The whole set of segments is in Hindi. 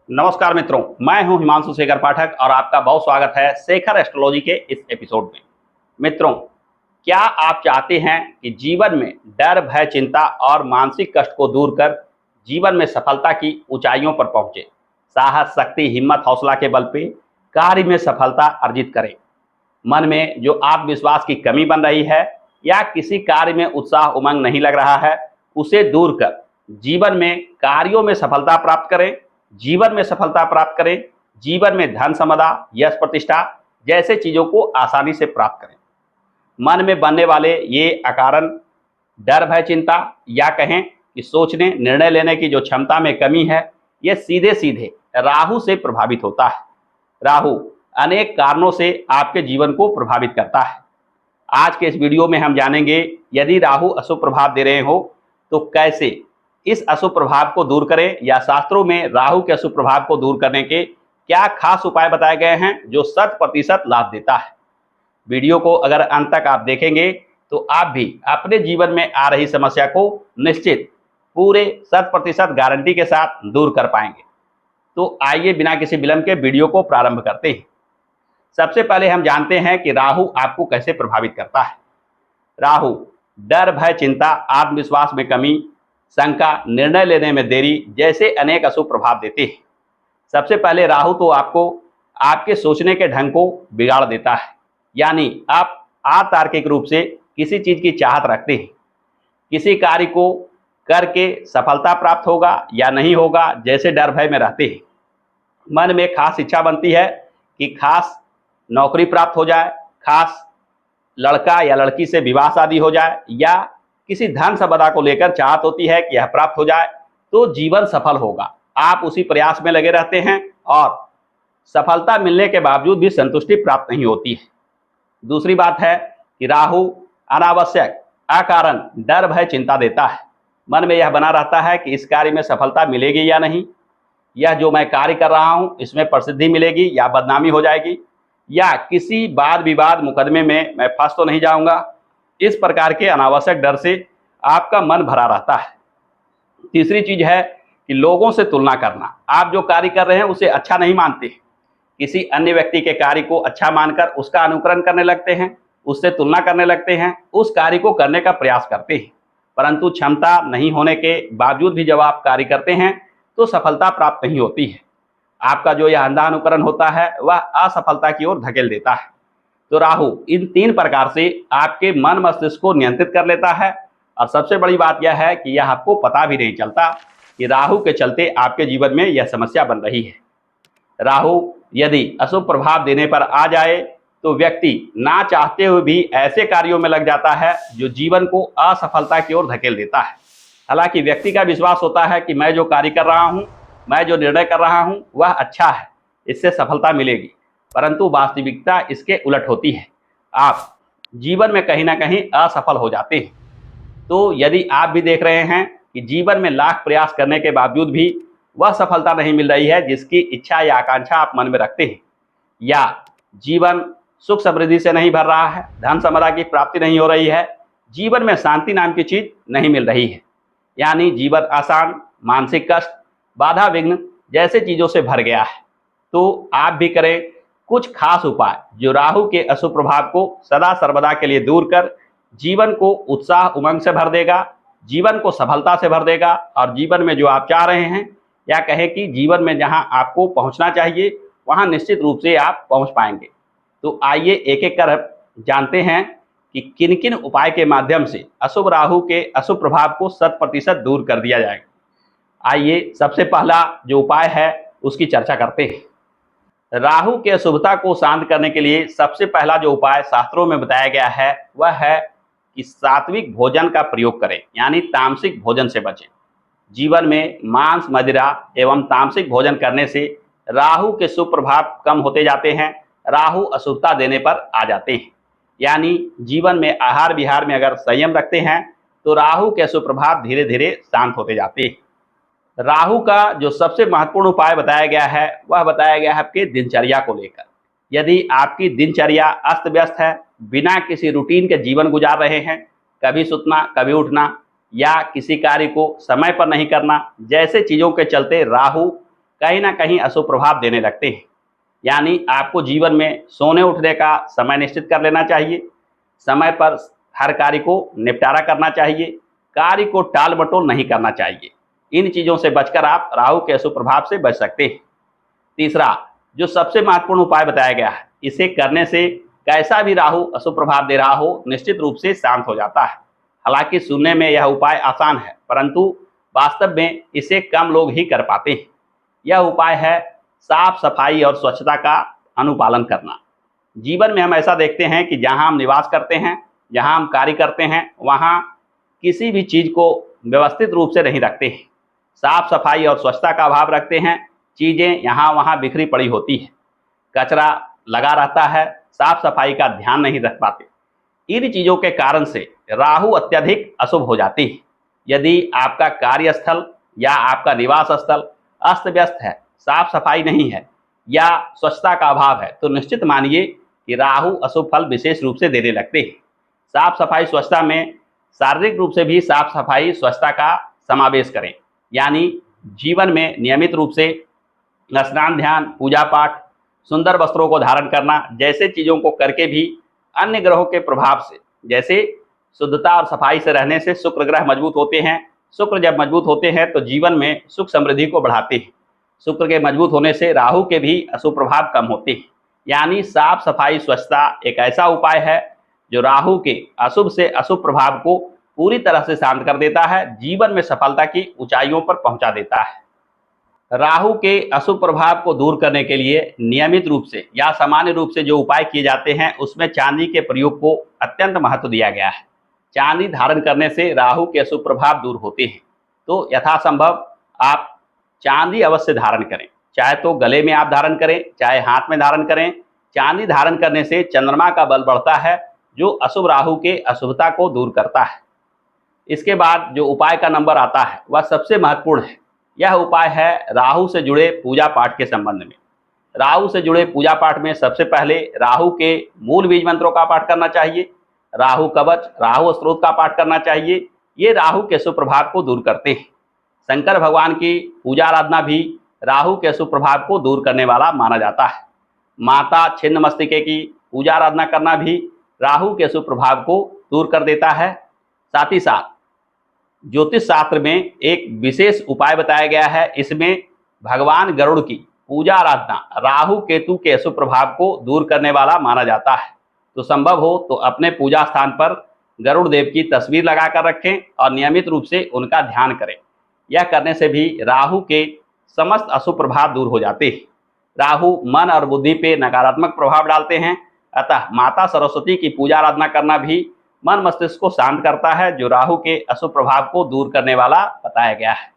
नमस्कार मित्रों, मैं हूं हिमांशु शेखर पाठक और आपका बहुत स्वागत है शेखर एस्ट्रोलॉजी के इस एपिसोड में। मित्रों, क्या आप चाहते हैं कि जीवन में डर, भय, चिंता और मानसिक कष्ट को दूर कर जीवन में सफलता की ऊंचाइयों पर पहुंचे, साहस, शक्ति, हिम्मत, हौसला के बल पे कार्य में सफलता अर्जित करें। मन में जो आत्मविश्वास की कमी बन रही है या किसी कार्य में उत्साह, उमंग नहीं लग रहा है, उसे दूर कर जीवन में कार्यों में सफलता प्राप्त करें। जीवन में सफलता प्राप्त करें, जीवन में धन, संपदा, यश, प्रतिष्ठा जैसे चीजों को आसानी से प्राप्त करें। मन में बनने वाले ये अकारण डर, भय, चिंता या कहें कि सोचने, निर्णय लेने की जो क्षमता में कमी है, ये सीधे सीधे राहु से प्रभावित होता है। राहु अनेक कारणों से आपके जीवन को प्रभावित करता है। आज के इस वीडियो में हम जानेंगे, यदि राहु अशुभ प्रभाव दे रहे हो तो कैसे इस अशुभ प्रभाव को दूर करें, या शास्त्रों में राहु के अशुभ प्रभाव को दूर करने के क्या खास उपाय बताए गए हैं जो 100% लाभ देता है। वीडियो को अगर अंत तक आप देखेंगे तो आप भी अपने जीवन में आ रही समस्या को निश्चित पूरे 100% गारंटी के साथ दूर कर पाएंगे। तो आइए बिना किसी विलंब के वीडियो को प्रारंभ करते हैं। सबसे पहले हम जानते हैं कि राहु आपको कैसे प्रभावित करता है। राहु डर, भय, चिंता, आत्मविश्वास में कमी, शंका, निर्णय लेने में देरी जैसे अनेक अशुभ प्रभाव देते हैं। सबसे पहले राहु तो आपको आपके सोचने के ढंग को बिगाड़ देता है, यानी आप अतार्किक रूप से किसी चीज की चाहत रखते हैं। किसी कार्य को करके सफलता प्राप्त होगा या नहीं होगा जैसे डर, भय में रहते हैं। मन में खास इच्छा बनती है कि खास नौकरी प्राप्त हो जाए, खास लड़का या लड़की से विवाह शादी हो जाए, या किसी धन संपदा को लेकर चाहत होती है कि यह प्राप्त हो जाए तो जीवन सफल होगा। आप उसी प्रयास में लगे रहते हैं और सफलता मिलने के बावजूद भी संतुष्टि प्राप्त नहीं होती है। दूसरी बात है कि राहु अनावश्यक अकारण डर, भय, चिंता देता है। मन में यह बना रहता है कि इस कार्य में सफलता मिलेगी या नहीं, यह जो मैं कार्य कर रहा हूं इसमें प्रसिद्धि मिलेगी या बदनामी हो जाएगी, या किसी वाद विवाद मुकदमे में मैं फंस तो नहीं जाऊंगा। इस प्रकार के अनावश्यक डर से आपका मन भरा रहता है। तीसरी चीज है कि लोगों से तुलना करना। आप जो कार्य कर रहे हैं उसे अच्छा नहीं मानते, किसी अन्य व्यक्ति के कार्य को अच्छा मानकर उसका अनुकरण करने लगते हैं, उससे तुलना करने लगते हैं, उस कार्य को करने का प्रयास करते हैं, परंतु क्षमता नहीं होने के बावजूद भी जब आप कार्य करते हैं तो सफलता प्राप्त नहीं होती है। आपका जो यह अंधा अनुकरण होता है वह असफलता की ओर धकेल देता है। तो राहु इन 3 प्रकार से आपके मन मस्तिष्क को नियंत्रित कर लेता है, और सबसे बड़ी बात यह है कि यह आपको पता भी नहीं चलता कि राहु के चलते आपके जीवन में यह समस्या बन रही है। राहु यदि अशुभ प्रभाव देने पर आ जाए तो व्यक्ति ना चाहते हुए भी ऐसे कार्यों में लग जाता है जो जीवन को असफलता की ओर धकेल देता है। हालांकि व्यक्ति का विश्वास होता है कि मैं जो कार्य कर रहा हूं, मैं जो निर्णय कर रहा हूं वह अच्छा है, इससे सफलता मिलेगी, परंतु वास्तविकता इसके उलट होती है। आप जीवन में कहीं ना कहीं असफल हो जाते हैं। तो यदि आप भी देख रहे हैं कि जीवन में लाख प्रयास करने के बावजूद भी वह सफलता नहीं मिल रही है जिसकी इच्छा या आकांक्षा आप मन में रखते हैं, या जीवन सुख समृद्धि से नहीं भर रहा है, धन संपदा की प्राप्ति नहीं हो रही है, जीवन में शांति नाम की चीज नहीं मिल रही है, यानी जीवन आसान, मानसिक कष्ट, बाधा, विघ्न जैसे चीजों से भर गया है, तो आप भी करें कुछ खास उपाय जो राहु के अशुभ प्रभाव को सदा सर्वदा के लिए दूर कर जीवन को उत्साह, उमंग से भर देगा, जीवन को सफलता से भर देगा, और जीवन में जो आप चाह रहे हैं, या कहें कि जीवन में जहां आपको पहुंचना चाहिए वहां निश्चित रूप से आप पहुंच पाएंगे। तो आइए एक एक कर जानते हैं कि किन किन उपाय के माध्यम से अशुभ राहु के अशुभ प्रभाव को 100% दूर कर दिया जाएगा। आइए सबसे पहला जो उपाय है उसकी चर्चा करते हैं। राहु की अशुभता को शांत करने के लिए सबसे पहला जो उपाय शास्त्रों में बताया गया है वह है कि सात्विक भोजन का प्रयोग करें, यानी तामसिक भोजन से बचें। जीवन में मांस, मदिरा एवं तामसिक भोजन करने से राहु के शुभ प्रभाव कम होते जाते हैं, राहु अशुभता देने पर आ जाते हैं। यानी जीवन में आहार विहार में अगर संयम रखते हैं तो राहु के अशुभ प्रभाव धीरे धीरे शांत होते जाते हैं। राहु का जो सबसे महत्वपूर्ण उपाय बताया गया है वह बताया गया है आपके दिनचर्या को लेकर। यदि आपकी दिनचर्या अस्त व्यस्त है, बिना किसी रूटीन के जीवन गुजार रहे हैं, कभी सुतना कभी उठना, या किसी कार्य को समय पर नहीं करना जैसे चीजों के चलते राहु कहीं ना कहीं अशुभ प्रभाव देने लगते हैं। यानी आपको जीवन में सोने उठने का समय निश्चित कर लेना चाहिए, समय पर हर कार्य को निपटारा करना चाहिए, कार्य को टाल मटोल नहीं करना चाहिए। इन चीज़ों से बचकर आप राहु के अशुभ प्रभाव से बच सकते हैं। तीसरा, जो सबसे महत्वपूर्ण उपाय बताया गया है, इसे करने से कैसा भी राहु अशुभ प्रभाव दे रहा हो निश्चित रूप से शांत हो जाता है। हालांकि सुनने में यह उपाय आसान है, परंतु वास्तव में इसे कम लोग ही कर पाते हैं। यह उपाय है साफ सफाई और स्वच्छता का अनुपालन करना। जीवन में हम ऐसा देखते हैं कि जहां हम निवास करते हैं, जहां हम कार्य करते हैं, वहां किसी भी चीज को व्यवस्थित रूप से नहीं रखते हैं, साफ सफाई और स्वच्छता का अभाव रखते हैं। चीजें यहाँ वहाँ बिखरी पड़ी होती है, कचरा लगा रहता है, साफ सफाई का ध्यान नहीं रख पाते। इन चीजों के कारण से राहु अत्यधिक अशुभ हो जाती है। यदि आपका कार्यस्थल या आपका निवास स्थल अस्त व्यस्त है, साफ सफाई नहीं है या स्वच्छता का अभाव है, तो निश्चित मानिए कि राहु अशुभ फल विशेष रूप से देने लगते हैं। साफ सफाई स्वच्छता में शारीरिक रूप से भी साफ सफाई स्वच्छता का समावेश करें। यानी जीवन में नियमित रूप से स्नान, ध्यान, पूजा पाठ, सुंदर वस्त्रों को धारण करना जैसे चीज़ों को करके भी अन्य ग्रहों के प्रभाव से, जैसे शुद्धता और सफाई से रहने से शुक्र ग्रह मजबूत होते हैं। शुक्र जब मजबूत होते हैं तो जीवन में सुख समृद्धि को बढ़ाते हैं। शुक्र के मजबूत होने से राहु के भी अशुभ प्रभाव कम होते हैं। यानी साफ सफाई स्वच्छता एक ऐसा उपाय है जो राहु के अशुभ से अशुभ प्रभाव को पूरी तरह से शांत कर देता है, जीवन में सफलता की ऊंचाइयों पर पहुंचा देता है। राहु के अशुभ प्रभाव को दूर करने के लिए नियमित रूप से या सामान्य रूप से जो उपाय किए जाते हैं, उसमें चांदी के प्रयोग को अत्यंत महत्व दिया गया है। चांदी धारण करने से राहु के अशुभ प्रभाव दूर होते हैं। तो यथासंभव आप चांदी अवश्य धारण करें, चाहे तो गले में आप धारण करें, चाहे हाथ में धारण करें। चांदी धारण करने से चंद्रमा का बल बढ़ता है, जो अशुभ राहु के अशुभता को दूर करता है। इसके बाद जो उपाय का नंबर आता है वह सबसे महत्वपूर्ण है। यह उपाय है राहु से जुड़े पूजा पाठ के संबंध में। राहु से जुड़े पूजा पाठ में सबसे पहले राहु के मूल बीज मंत्रों का पाठ करना चाहिए, राहु कवच, राहु स्तोत्र का पाठ करना चाहिए। ये राहु के अशुभ प्रभाव को दूर करते हैं। शंकर भगवान की पूजा आराधना भी राहु के अशुभ प्रभाव को दूर करने वाला माना जाता है। माता छिन्नमस्तिके की पूजा आराधना करना भी राहु के अशुभ प्रभाव को दूर कर देता है। साथ ही साथ ज्योतिष शास्त्र में एक विशेष उपाय बताया गया है। इसमें भगवान गरुड़ की पूजा आराधना राहु केतु के अशुभ प्रभाव को दूर करने वाला माना जाता है। तो संभव हो तो अपने पूजा स्थान पर गरुड़ देव की तस्वीर लगाकर रखें और नियमित रूप से उनका ध्यान करें। यह करने से भी राहु के समस्त अशुभ प्रभाव दूर हो जाते हैं। राहु मन और बुद्धि पे नकारात्मक प्रभाव डालते हैं, अतः माता सरस्वती की पूजा आराधना करना भी मन मस्तिष्क को शांत करता है, जो राहु के अशुभ प्रभाव को दूर करने वाला बताया गया है।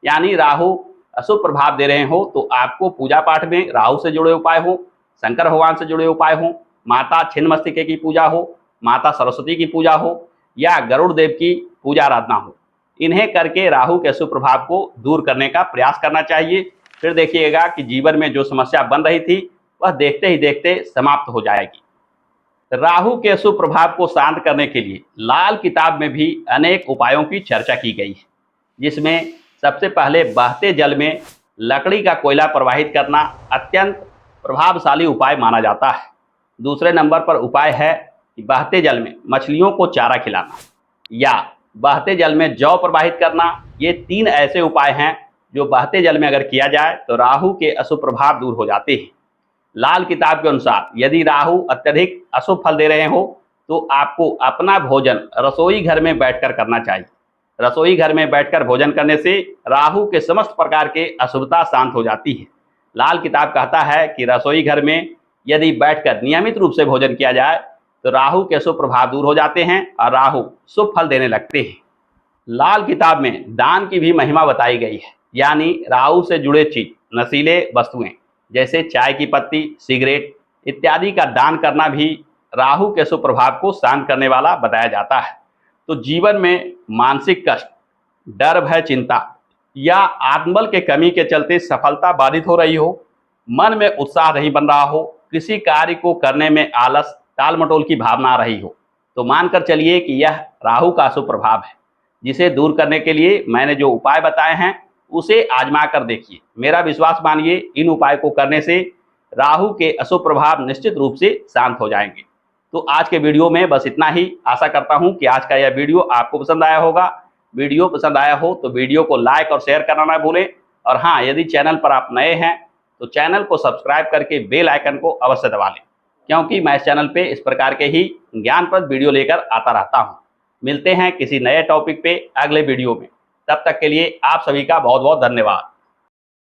यानी राहु अशुभ प्रभाव दे रहे हो तो आपको पूजा पाठ में राहु से जुड़े उपाय हो, शंकर भगवान से जुड़े उपाय हो, माता छिन्नमस्तिके की पूजा हो, माता सरस्वती की पूजा हो या गरुड़ देव की पूजा आराधना हो, इन्हें करके राहु के अशुभ प्रभाव को दूर करने का प्रयास करना चाहिए। फिर देखिएगा कि जीवन में जो समस्या बन रही थी वह देखते ही देखते समाप्त हो जाएगी। राहु के अशुभ प्रभाव को शांत करने के लिए लाल किताब में भी अनेक उपायों की चर्चा की गई है, जिसमें सबसे पहले बहते जल में लकड़ी का कोयला प्रवाहित करना अत्यंत प्रभावशाली उपाय माना जाता है। दूसरे नंबर पर उपाय है कि बहते जल में मछलियों को चारा खिलाना या बहते जल में जौ प्रवाहित करना। ये तीन ऐसे उपाय हैं जो बहते जल में अगर किया जाए तो राहु के अशुभ प्रभाव दूर हो जाते हैं। लाल किताब के अनुसार यदि राहु अत्यधिक अशुभ फल दे रहे हो तो आपको अपना भोजन रसोई घर में बैठकर करना चाहिए। रसोई घर में बैठकर भोजन करने से राहु के समस्त प्रकार के अशुभता शांत हो जाती है। लाल किताब कहता है कि रसोई घर में यदि बैठकर नियमित रूप से भोजन किया जाए तो राहु के अशुभ प्रभाव दूर हो जाते हैं और राहु शुभ फल देने लगते हैं। लाल किताब में दान की भी महिमा बताई गई है। यानी राहु से जुड़े चीज, नशीले वस्तुएं जैसे चाय की पत्ती, सिगरेट इत्यादि का दान करना भी राहु के अशुभ प्रभाव को शांत करने वाला बताया जाता है। तो जीवन में मानसिक कष्ट, डर, भय, चिंता या आत्मबल के कमी के चलते सफलता बाधित हो रही हो, मन में उत्साह नहीं बन रहा हो, किसी कार्य को करने में आलस, टाल मटोल की भावना आ रही हो, तो मानकर चलिए कि यह राहु का अशुभ प्रभाव है, जिसे दूर करने के लिए मैंने जो उपाय बताए हैं उसे आजमा कर देखिए। मेरा विश्वास मानिए, इन उपाय को करने से राहु के अशुभ प्रभाव निश्चित रूप से शांत हो जाएंगे। तो आज के वीडियो में बस इतना ही। आशा करता हूं कि आज का यह वीडियो आपको पसंद आया होगा। वीडियो पसंद आया हो तो वीडियो को लाइक और शेयर करना ना भूलें। और हाँ, यदि चैनल पर आप नए हैं तो चैनल को सब्सक्राइब करके बेल आइकन को अवश्य दबा लें, क्योंकि मैं इस चैनल पे इस प्रकार के ही ज्ञानप्रद वीडियो लेकर आता रहता हूँ। मिलते हैं किसी नए टॉपिक पे अगले वीडियो में। तब तक के लिए आप सभी का बहुत बहुत धन्यवाद।